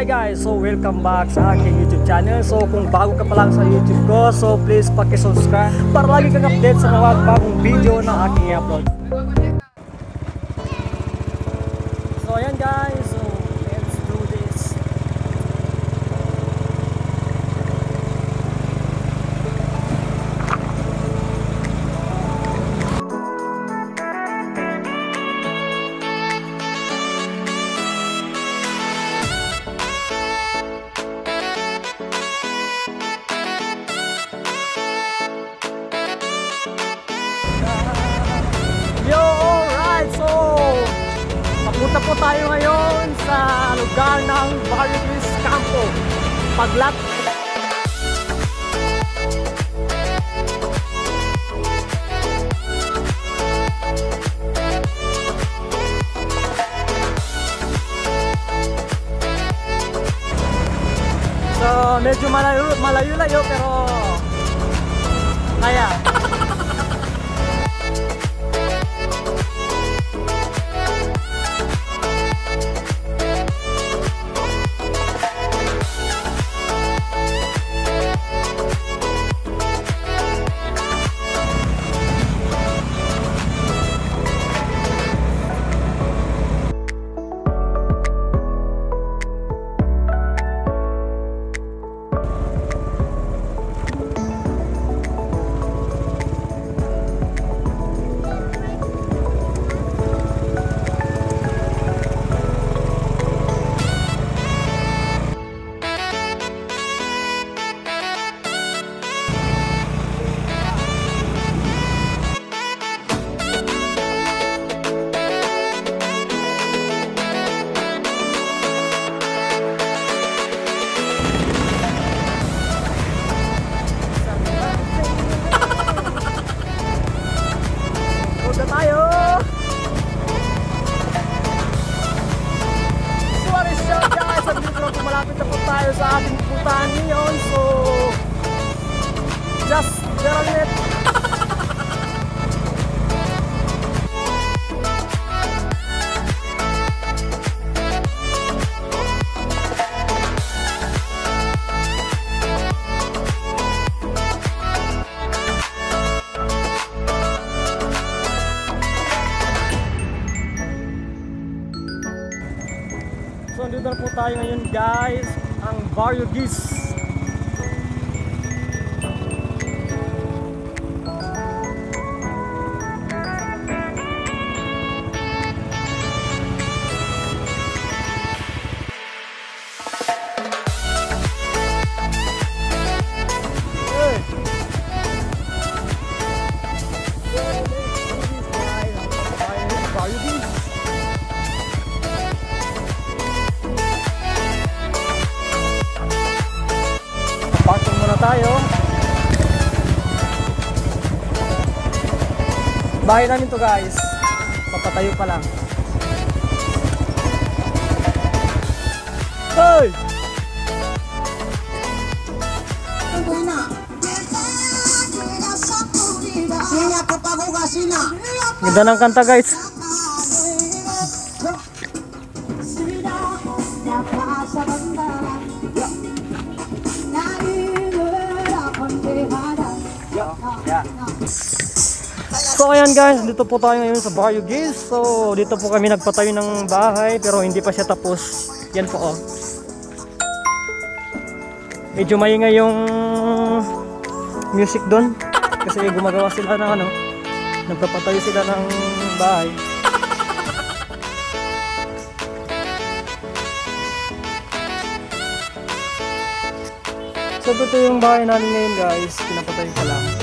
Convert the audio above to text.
Hi guys! So welcome back sa aking YouTube channel. So kung bago ka pa lang sa YouTube ko, so please paki-subscribe para lagi kang update sa mga bagong video na aking i-upload. So ayan guys, so let's do this. Yo, alright, so papunta po tayo ngayon sa lugar ng Barrio Gris Campo, Paglat. So medyo malayo-layo pero kaya. Malapit na po tayo sa ating pupuntahan ngayon, so just get on it. So dito na po tayo ngayon guys, ang Barrio Gris. Parking muna tayo. Bahay namin to guys. Papatayo pa lang. Hey! Ganda ng kanta guys. So ayan guys, dito po tayo ngayon sa Barrio Gris. So dito po kami nagpatayo ng bahay pero hindi pa siya tapos. Yan po oh. Medyo maingay yung music doon kasi gumagawa sila ng ano, nagpapatayo sila ng bahay. So ito yung bahay namin ngayon guys, pinapatayo pa lang.